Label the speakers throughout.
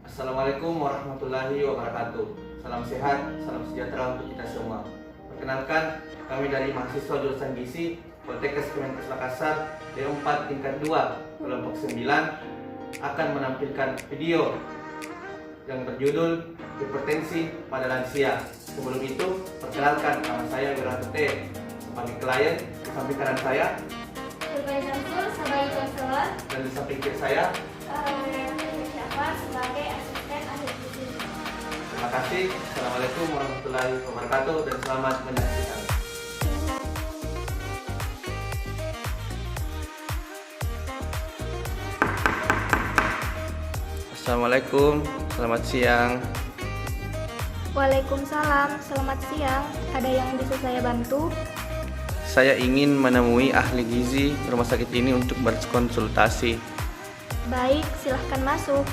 Speaker 1: Assalamualaikum warahmatullahi wabarakatuh. Salam sehat, salam sejahtera untuk kita semua. Perkenalkan, kami dari mahasiswa jurusan Gizi Poltekkes Kemenkes Makassar D4 tingkat 2 kelompok 9 akan menampilkan video yang berjudul hipertensi pada lansia. Sebelum itu, perkenalkan nama saya Wiranto T. Sebagai klien, di samping kanan saya
Speaker 2: sebagai konselor
Speaker 1: dan di samping kiri saya.
Speaker 2: Sebagai asisten ahli gizi.
Speaker 1: Terima kasih. Assalamualaikum warahmatullahi wabarakatuh dan selamat menyaksikan. Assalamualaikum, selamat siang.
Speaker 2: Waalaikumsalam, selamat siang. Ada yang bisa saya bantu?
Speaker 1: Saya ingin menemui ahli gizi rumah sakit ini untuk berkonsultasi.
Speaker 2: Baik, silahkan masuk.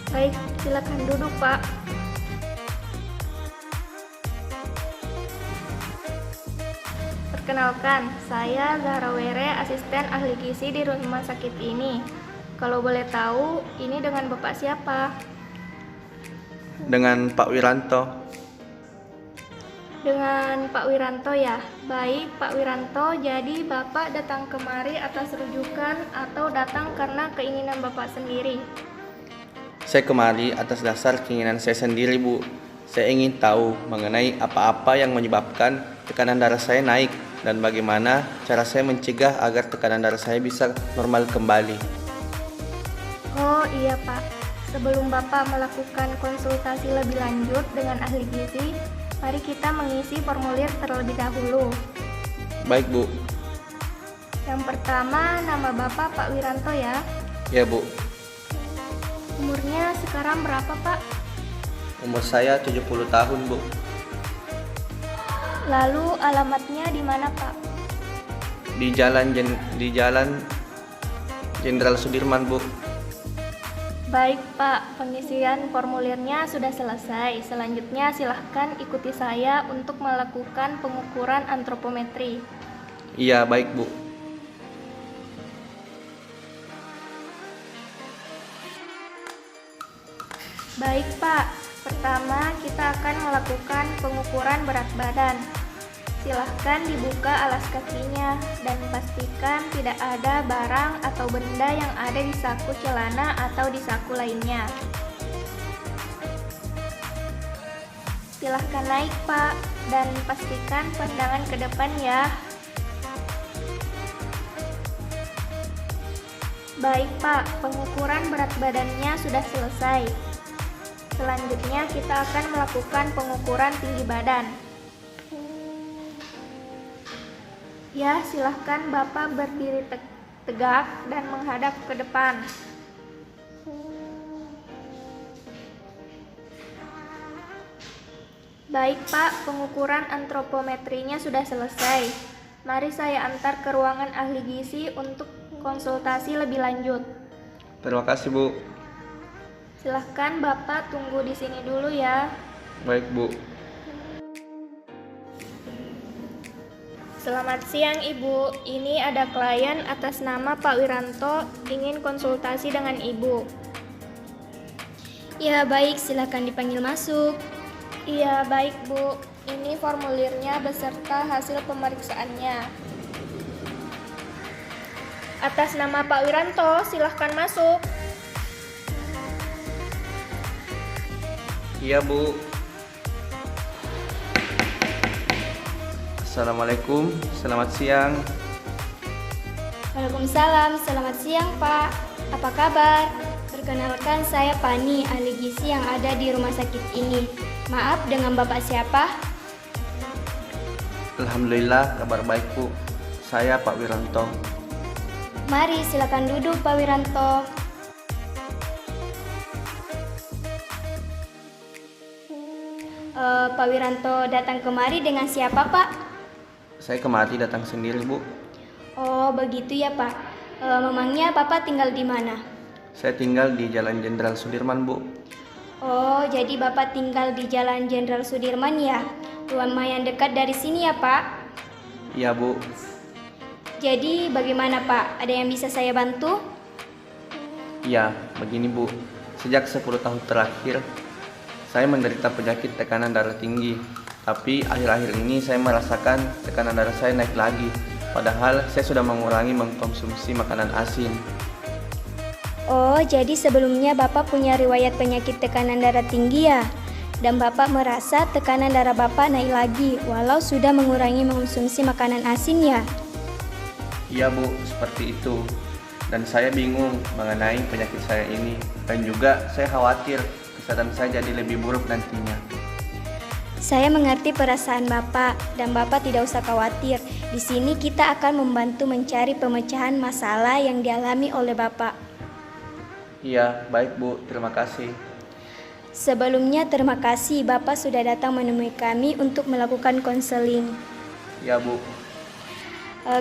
Speaker 2: Baik, silahkan duduk, Pak. Perkenalkan, saya Zahra Were, asisten ahli gizi di rumah sakit ini. Kalau boleh tahu, ini dengan Bapak siapa?
Speaker 1: Dengan Pak Wiranto.
Speaker 2: Dengan Pak Wiranto ya. Baik, Pak Wiranto, jadi Bapak datang kemari atas rujukan atau datang karena keinginan Bapak sendiri?
Speaker 1: Saya kemari atas dasar keinginan saya sendiri, Bu. Saya ingin tahu mengenai apa-apa yang menyebabkan tekanan darah saya naik dan bagaimana cara saya mencegah agar tekanan darah saya bisa normal kembali.
Speaker 2: Oh iya Pak, sebelum Bapak melakukan konsultasi lebih lanjut dengan ahli gizi, mari kita mengisi formulir terlebih dahulu.
Speaker 1: Baik, Bu.
Speaker 2: Yang pertama, nama Bapak Pak Wiranto ya.
Speaker 1: Ya, Bu.
Speaker 2: Umurnya sekarang berapa Pak?
Speaker 1: Umur saya 70 tahun, Bu.
Speaker 2: Lalu alamatnya di mana Pak?
Speaker 1: Di Jalan Jenderal Sudirman, Bu.
Speaker 2: Baik Pak, pengisian formulirnya sudah selesai. Selanjutnya silahkan ikuti saya untuk melakukan pengukuran antropometri.
Speaker 1: Iya, baik, Bu.
Speaker 2: Baik Pak, pertama kita akan melakukan pengukuran berat badan. Silahkan dibuka alas kakinya dan pastikan tidak ada barang atau benda yang ada di saku celana atau di saku lainnya. Silahkan naik Pak, dan pastikan pandangan ke depan ya. Baik Pak, pengukuran berat badannya sudah selesai. Selanjutnya kita akan melakukan pengukuran tinggi badan. Ya, silahkan Bapak berdiri tegak dan menghadap ke depan. Baik Pak, pengukuran antropometrinya sudah selesai. Mari saya antar ke ruangan ahli gizi untuk konsultasi lebih lanjut.
Speaker 1: Terima kasih, Bu.
Speaker 2: Silahkan Bapak tunggu di sini dulu ya.
Speaker 1: Baik, Bu.
Speaker 2: Selamat siang Ibu, ini ada klien atas nama Pak Wiranto ingin konsultasi dengan Ibu.
Speaker 3: Ya baik, silakan dipanggil masuk.
Speaker 2: Iya baik Bu, ini formulirnya beserta hasil pemeriksaannya. Atas nama Pak Wiranto, silahkan masuk.
Speaker 1: Iya, Bu. Assalamualaikum, selamat siang.
Speaker 3: Waalaikumsalam, selamat siang Pak. Apa kabar? Perkenalkan saya Pani, ahli gizi yang ada di rumah sakit ini. Maaf, dengan Bapak siapa?
Speaker 1: Alhamdulillah, kabar baik, Bu. Saya Pak Wiranto.
Speaker 3: Mari silakan duduk Pak Wiranto. Pak Wiranto datang kemari dengan siapa Pak?
Speaker 1: Saya kemari datang sendiri, Bu.
Speaker 3: Oh begitu ya Pak. Memangnya Bapak tinggal di mana?
Speaker 1: Saya tinggal di Jalan Jenderal Sudirman, Bu.
Speaker 3: Oh jadi Bapak tinggal di Jalan Jenderal Sudirman ya? Lumayan dekat dari sini ya Pak?
Speaker 1: Iya, Bu.
Speaker 3: Jadi bagaimana Pak? Ada yang bisa saya bantu?
Speaker 1: Iya, begini Bu. Sejak 10 tahun terakhir, saya menderita penyakit tekanan darah tinggi. Tapi akhir-akhir ini saya merasakan tekanan darah saya naik lagi. Padahal saya sudah mengurangi mengkonsumsi makanan asin.
Speaker 3: Oh, jadi sebelumnya Bapak punya riwayat penyakit tekanan darah tinggi ya? Dan Bapak merasa tekanan darah Bapak naik lagi walau sudah mengurangi mengkonsumsi makanan asin ya?
Speaker 1: Iya Bu, seperti itu. Dan saya bingung mengenai penyakit saya ini. Dan juga saya khawatir kesehatan saya jadi lebih buruk nantinya.
Speaker 3: Saya mengerti perasaan Bapak dan Bapak tidak usah khawatir. Di sini kita akan membantu mencari pemecahan masalah yang dialami oleh Bapak.
Speaker 1: Iya, baik Bu, terima kasih.
Speaker 3: Sebelumnya terima kasih Bapak sudah datang menemui kami untuk melakukan konseling.
Speaker 1: Iya Bu.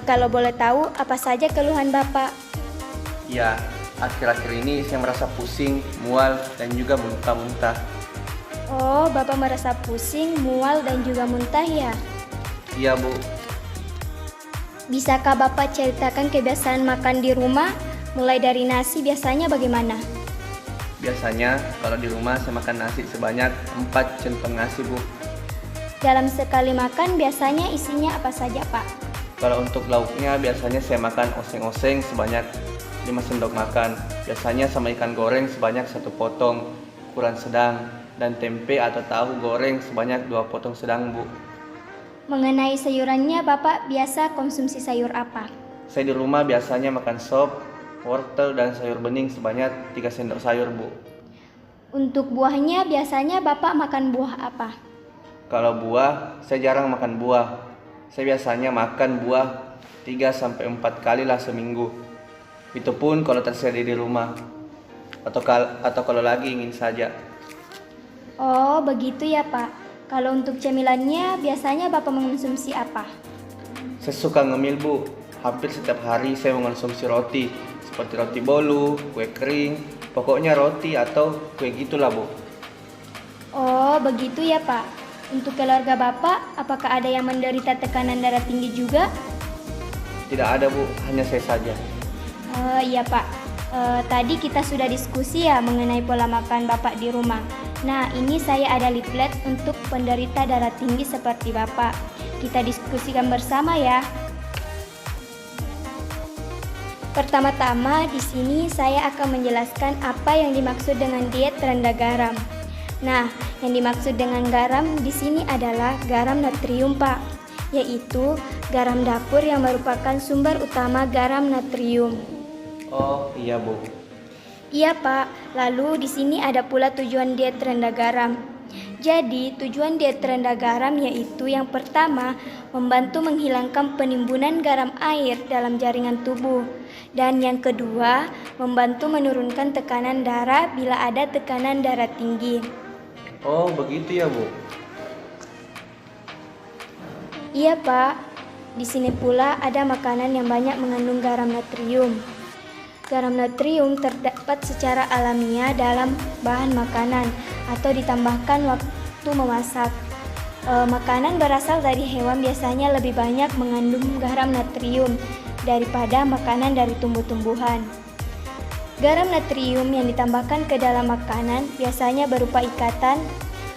Speaker 3: Kalau boleh tahu apa saja keluhan Bapak?
Speaker 1: Ya, akhir-akhir ini saya merasa pusing, mual, dan juga muntah-muntah.
Speaker 3: Oh, Bapak merasa pusing, mual, dan juga muntah ya?
Speaker 1: Iya Bu.
Speaker 3: Bisakah Bapak ceritakan kebiasaan makan di rumah? Mulai dari nasi biasanya bagaimana?
Speaker 1: Biasanya kalau di rumah saya makan nasi sebanyak 4 centong nasi Bu.
Speaker 3: Dalam sekali makan biasanya isinya apa saja Pak?
Speaker 1: Kalau untuk lauknya biasanya saya makan oseng-oseng sebanyak 5 sendok makan. Biasanya sama ikan goreng sebanyak 1 potong ukuran sedang, dan tempe atau tahu goreng sebanyak 2 potong sedang Bu.
Speaker 3: Mengenai sayurannya Bapak biasa konsumsi sayur apa?
Speaker 1: Saya di rumah biasanya makan sop, wortel, dan sayur bening sebanyak 3 sendok sayur Bu.
Speaker 3: Untuk buahnya biasanya Bapak makan buah apa?
Speaker 1: Kalau buah, saya jarang makan buah. Saya biasanya makan buah 3-4 kali lah seminggu. Itu pun kalau tersedia di rumah atau kalau lagi ingin saja.
Speaker 3: Oh, begitu ya Pak. Kalau untuk cemilannya biasanya Bapak mengonsumsi apa?
Speaker 1: Saya suka ngemil Bu. Hampir setiap hari saya mengonsumsi roti, seperti roti bolu, kue kering, pokoknya roti atau kue gitulah Bu.
Speaker 3: Oh, begitu ya Pak. Untuk keluarga Bapak, apakah ada yang menderita tekanan darah tinggi juga?
Speaker 1: Tidak ada Bu, hanya saya saja.
Speaker 3: Iya Pak, tadi kita sudah diskusi ya mengenai pola makan Bapak di rumah. Nah, ini saya ada leaflet untuk penderita darah tinggi seperti Bapak. Kita diskusikan bersama ya. Pertama-tama di sini saya akan menjelaskan apa yang dimaksud dengan diet rendah garam. Nah, yang dimaksud dengan garam di sini adalah garam natrium Pak, yaitu garam dapur yang merupakan sumber utama garam natrium.
Speaker 1: Oh iya Bu.
Speaker 3: Iya Pak, lalu di sini ada pula tujuan diet rendah garam. Jadi tujuan diet rendah garam yaitu yang pertama membantu menghilangkan penimbunan garam air dalam jaringan tubuh. Dan yang kedua membantu menurunkan tekanan darah bila ada tekanan darah tinggi.
Speaker 1: Oh begitu ya Bu.
Speaker 3: Iya Pak, di sini pula ada makanan yang banyak mengandung garam natrium. Garam natrium terdapat secara alamiah dalam bahan makanan atau ditambahkan waktu memasak. Makanan berasal dari hewan biasanya lebih banyak mengandung garam natrium daripada makanan dari tumbuh-tumbuhan. Garam natrium yang ditambahkan ke dalam makanan biasanya berupa ikatan.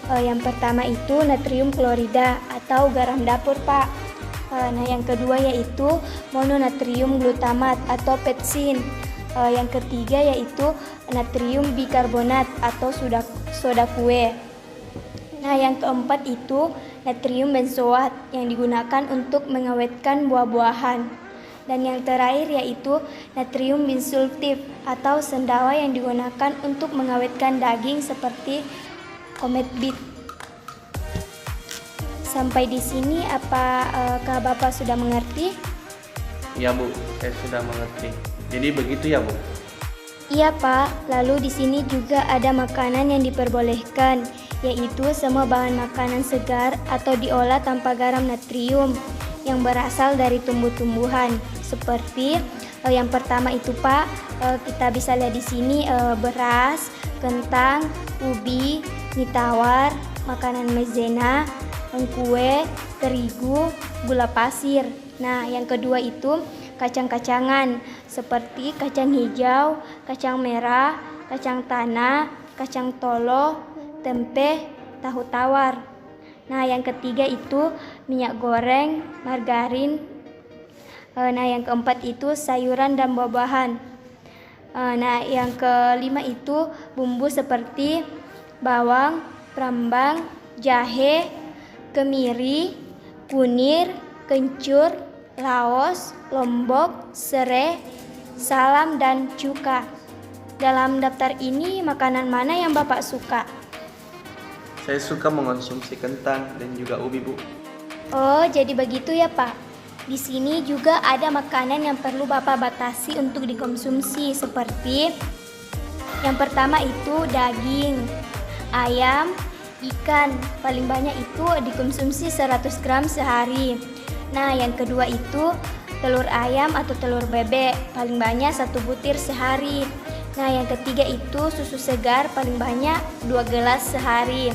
Speaker 3: Yang pertama itu natrium klorida atau garam dapur Pak. Nah yang kedua yaitu mononatrium glutamat atau petsin. Yang ketiga yaitu natrium bikarbonat atau soda kue. Nah yang keempat itu natrium benzoat yang digunakan untuk mengawetkan buah-buahan. Dan yang terakhir yaitu natrium bisulfit atau sendawa yang digunakan untuk mengawetkan daging seperti comet beef. Sampai di sini apakah Bapak sudah mengerti?
Speaker 1: Iya Bu, saya sudah mengerti. Jadi begitu ya Bu?
Speaker 3: Iya Pak, lalu di sini juga ada makanan yang diperbolehkan, yaitu semua bahan makanan segar atau diolah tanpa garam natrium yang berasal dari tumbuh-tumbuhan. Seperti yang pertama itu Pak, kita bisa lihat di sini beras, kentang, ubi, mie tawar, makanan maizena, kue, terigu, gula pasir. Nah, yang kedua itu kacang-kacangan seperti kacang hijau, kacang merah, kacang tanah, kacang tolo, tempe, tahu tawar. Nah, yang ketiga itu minyak goreng, margarin. Nah, yang keempat itu sayuran dan buah-buahan. Nah, yang kelima itu bumbu seperti bawang, prambang, jahe, kemiri, kunir, kencur, laos, lombok, serai, salam, dan cuka. Dalam daftar ini makanan mana yang Bapak suka?
Speaker 1: Saya suka mengonsumsi kentang dan juga ubi, Bu.
Speaker 3: Oh, jadi begitu ya, Pak. Di sini juga ada makanan yang perlu Bapak batasi untuk dikonsumsi, seperti yang pertama itu daging, ayam, ikan. Paling banyak itu dikonsumsi 100 gram sehari. Nah, yang kedua itu telur ayam atau telur bebek, paling banyak 1 butir sehari. Nah, yang ketiga itu susu segar, paling banyak 2 gelas sehari.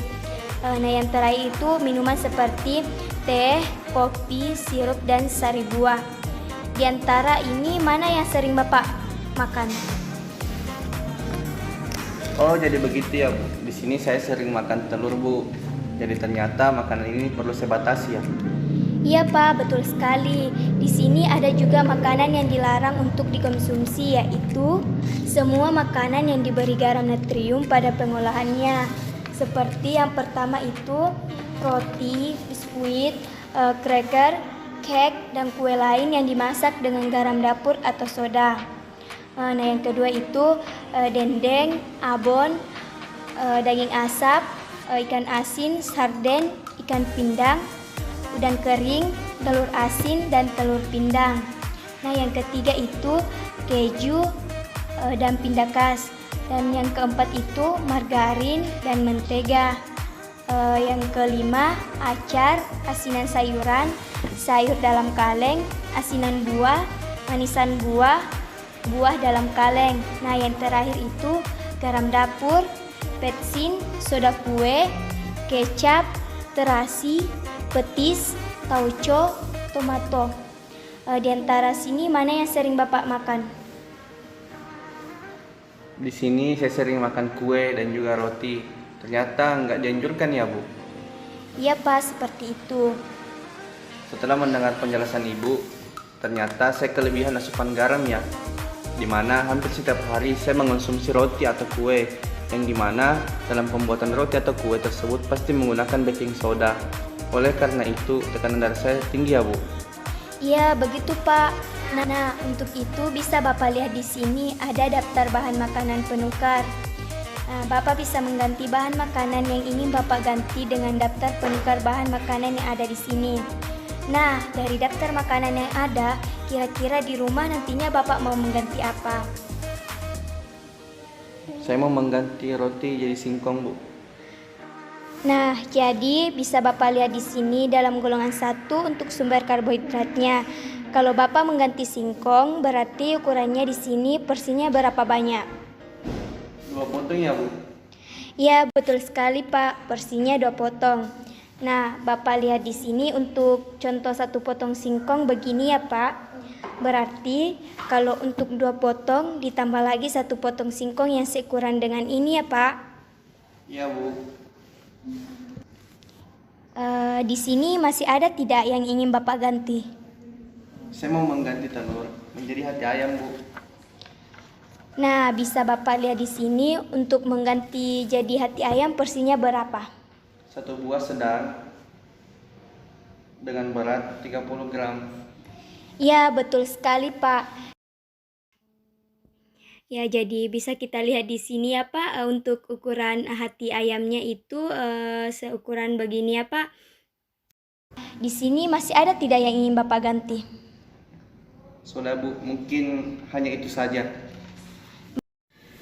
Speaker 3: Nah, yang terakhir itu minuman seperti teh, kopi, sirup, dan sari buah. Di antara ini mana yang sering Bapak makan?
Speaker 1: Oh, jadi begitu ya, Bu. Di sini saya sering makan telur, Bu. Jadi ternyata makanan ini perlu saya batasi ya.
Speaker 3: Iya, Pak, betul sekali. Di sini ada juga makanan yang dilarang untuk dikonsumsi, yaitu semua makanan yang diberi garam natrium pada pengolahannya. Seperti yang pertama itu roti, biskuit, cracker, cake, dan kue lain yang dimasak dengan garam dapur atau soda. Nah, yang kedua itu dendeng, abon, daging asap, ikan asin, sarden, ikan pindang, udang kering, telur asin, dan telur pindang. Nah, yang ketiga itu keju dan pindakas. Dan yang keempat itu margarin dan mentega. Yang kelima acar, asinan sayuran, sayur dalam kaleng, asinan buah, manisan buah, buah dalam kaleng. Nah, yang terakhir itu garam dapur, petsin, soda kue, kecap, terasi, petis, tauco, tomato. Di antara sini mana yang sering Bapak makan?
Speaker 1: Di sini saya sering makan kue dan juga roti. Ternyata nggak dianjurkan ya, Bu.
Speaker 3: Iya, Pak, seperti itu.
Speaker 1: Setelah mendengar penjelasan Ibu, ternyata saya kelebihan asupan garam ya. Dimana hampir setiap hari saya mengonsumsi roti atau kue. Yang dimana dalam pembuatan roti atau kue tersebut pasti menggunakan baking soda. Oleh karena itu, tekanan darah saya tinggi ya, Bu.
Speaker 3: Iya, begitu, Pak. Nah, untuk itu bisa Bapak lihat di sini ada daftar bahan makanan penukar. Nah, Bapak bisa mengganti bahan makanan yang ingin Bapak ganti dengan daftar penukar bahan makanan yang ada di sini. Nah, dari daftar makanan yang ada, kira-kira di rumah nantinya Bapak mau mengganti apa?
Speaker 1: Saya mau mengganti roti jadi singkong, Bu.
Speaker 3: Nah, jadi bisa Bapak lihat di sini dalam golongan 1 untuk sumber karbohidratnya. Kalau Bapak mengganti singkong, berarti ukurannya di sini porsinya berapa banyak?
Speaker 1: 2 potong ya, Bu?
Speaker 3: Ya, betul sekali, Pak. Porsinya 2 potong. Nah, Bapak lihat di sini untuk contoh 1 potong singkong begini ya, Pak. Berarti kalau untuk 2 potong ditambah lagi 1 potong singkong yang seukuran dengan ini ya, Pak.
Speaker 1: Iya, Bu.
Speaker 3: Di sini masih ada tidak yang ingin Bapak ganti?
Speaker 1: Saya mau mengganti telur menjadi hati ayam, Bu.
Speaker 3: Nah, bisa Bapak lihat di sini untuk mengganti jadi hati ayam porsinya berapa?
Speaker 1: 1 buah sedang dengan berat 30 gram.
Speaker 3: Ya, betul sekali, Pak. Ya, jadi bisa kita lihat di sini ya, Pak, untuk ukuran hati ayamnya itu seukuran begini ya, Pak. Di sini masih ada tidak yang ingin Bapak ganti?
Speaker 1: Sudah, Bu, mungkin hanya itu saja.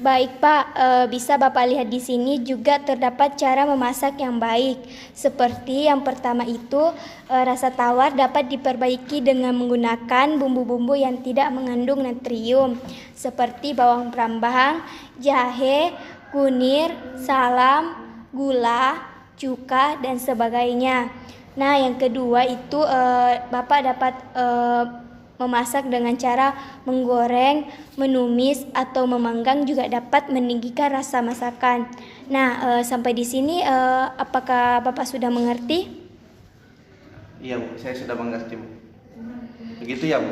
Speaker 3: Baik, Pak, bisa Bapak lihat di sini juga terdapat cara memasak yang baik. Seperti yang pertama itu, rasa tawar dapat diperbaiki dengan menggunakan bumbu-bumbu yang tidak mengandung natrium, seperti bawang brambang, jahe, kunir, salam, gula, cuka, dan sebagainya. Nah, yang kedua itu Bapak dapat Memasak dengan cara menggoreng, menumis, atau memanggang juga dapat meninggikan rasa masakan. Nah, sampai di sini apakah Bapak sudah mengerti?
Speaker 1: Iya Bu, saya sudah mengerti Bu. Begitu ya Bu?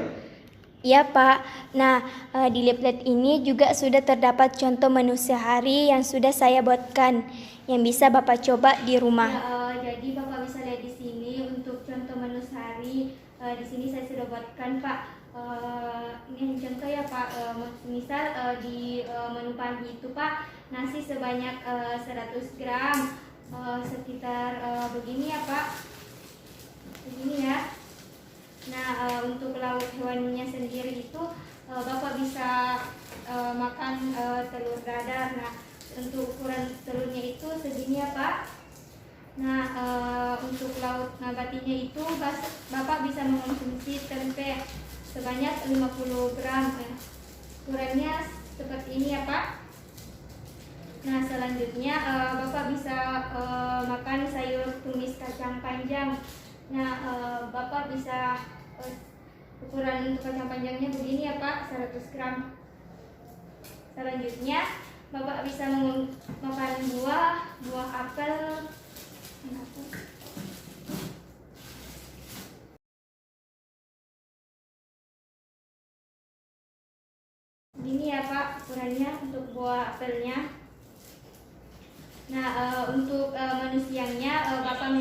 Speaker 3: Iya Pak. Nah, di leaflet ini juga sudah terdapat contoh menu sehari yang sudah saya buatkan, yang bisa Bapak coba di rumah. Jadi Bapak bisa lihat di sini untuk contoh menu sehari. Di sini saya sudah buatkan Pak. Ini contoh ya Pak. Misal di menu pagi itu Pak, nasi sebanyak 100 gram, sekitar begini ya Pak. Begini ya. Nah, untuk lauk hewaninya sendiri itu Bapak bisa makan telur dadar. Nah, untuk ukuran telurnya itu segini ya Pak. Nah, untuk lauk nabatinya itu Bapak bisa mengonsumsi tempe sebanyak 50 gram. Ukurannya seperti ini ya Pak. Nah, selanjutnya Bapak bisa makan sayur tumis kacang panjang. Nah, Bapak bisa ukuran untuk kacang panjangnya begini ya Pak, 100 gram. Selanjutnya Bapak bisa makan buah apel. Begini ya Pak ukurannya untuk buah apelnya. Nah, untuk menu siangnya Bapak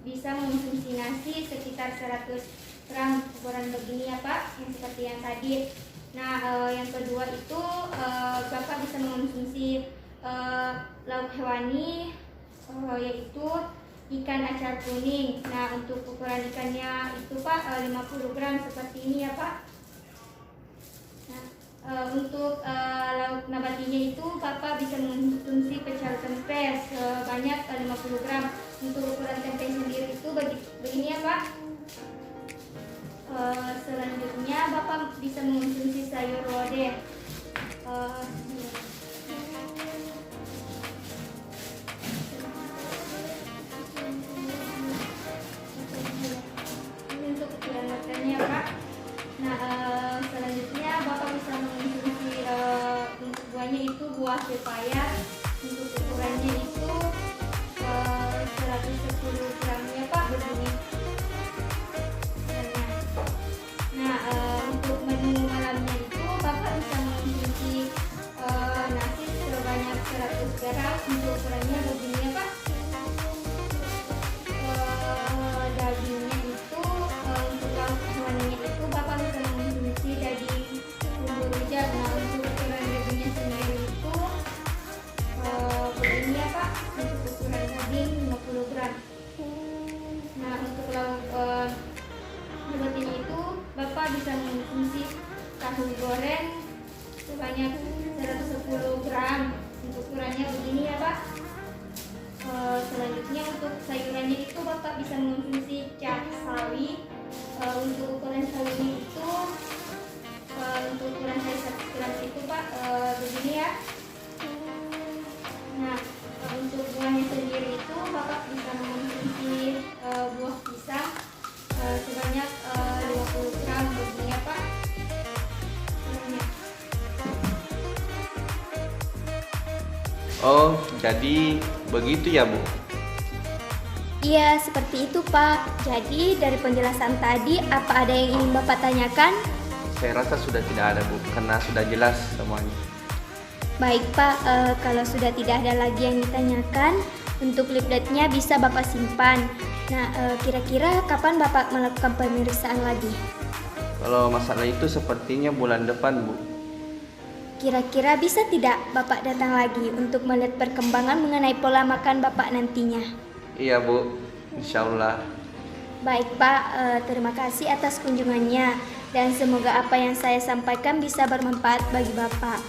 Speaker 3: bisa mengonsumsi nasi sekitar 100 gram ukuran begini ya Pak, yang seperti yang tadi. Nah, yang kedua itu Bapak bisa mengonsumsi lauk hewani, yaitu ikan acar kuning. Nah, untuk ukuran ikannya itu Pak 50 gram seperti ini ya Pak. Nah, untuk lauk nabatinya itu Bapak bisa mengonsumsi pecel tempe sebanyak 50 gram. Untuk ukuran tempe sendiri itu begini ya Pak. Selanjutnya Bapak bisa mengonsumsi sayur lodeh. Ini untuk ukuran makannya Pak. Nah, selanjutnya Bapak bisa mengonsumsi untuk buahnya itu buah pepaya. Untuk ukurannya itu 110 gram ya Pak, begini. Nah, untuk menu malamnya itu Bapak bisa mengonsumsi nasi sebanyak 100 gram. Untuk ukurannya begini ya Pak. Dagingnya itu untuk lauk hewaninya itu Bapak bisa mengonsumsi daging bumbu rujak. Nah, untuk ukuran dagingnya sendiri itu begini ya Pak, untuk ukuran daging 50 gram. Nah, untuk lauk nabatinya itu Bapak bisa mengonsumsi tahu goreng sebanyak 110 gram. Untuk ukurannya begini ya Pak. Selanjutnya untuk sayurannya itu Bapak bisa mengonsumsi cak sawi. Untuk ukuran sawinya itu untuk ukuran sawi 1 gram itu Pak begini ya. Nah, untuk buahnya sendiri itu Bapak bisa mengonsumsi buah pisang sebanyak 50 gram begini ya Pak.
Speaker 1: Oh, jadi begitu ya Bu?
Speaker 3: Iya, seperti itu Pak. Jadi dari penjelasan tadi, apa ada yang ingin Bapak tanyakan?
Speaker 1: Saya rasa sudah tidak ada Bu, karena sudah jelas semuanya.
Speaker 3: Baik Pak, kalau sudah tidak ada lagi yang ditanyakan, untuk leafletnya bisa Bapak simpan. Nah, kira-kira kapan Bapak melakukan pemeriksaan lagi?
Speaker 1: Kalau masalah itu sepertinya bulan depan Bu.
Speaker 3: Kira-kira bisa tidak Bapak datang lagi untuk melihat perkembangan mengenai pola makan Bapak nantinya?
Speaker 1: Iya Bu, insya Allah.
Speaker 3: Baik Pak, terima kasih atas kunjungannya dan semoga apa yang saya sampaikan bisa bermanfaat bagi Bapak.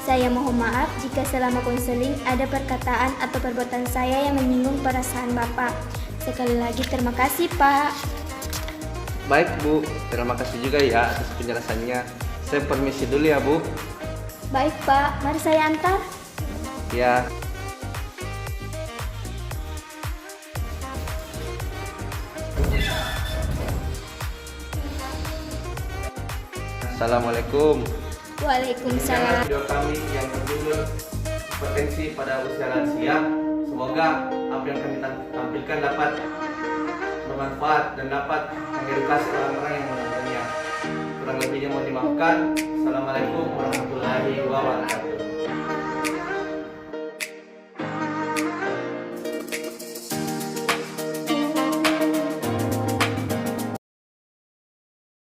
Speaker 3: Saya mohon maaf jika selama konseling ada perkataan atau perbuatan saya yang menyinggung perasaan Bapak. Sekali lagi terima kasih Pak.
Speaker 1: Baik Bu, terima kasih juga ya atas penjelasannya. Saya permisi dulu ya Bu.
Speaker 3: Baik Pak, mari saya antar.
Speaker 1: Ya. Assalamualaikum.
Speaker 3: Waalaikumsalam.
Speaker 1: Video kami yang berjudul Potensi pada Usia Lansia. Semoga apa yang kami tampilkan dapat bermanfaat dan dapat mengedukasi orang-orang yang menontonnya. Kurang lebihnya mohon dimaafkan. Assalamualaikum warahmatullahi wabarakatuh.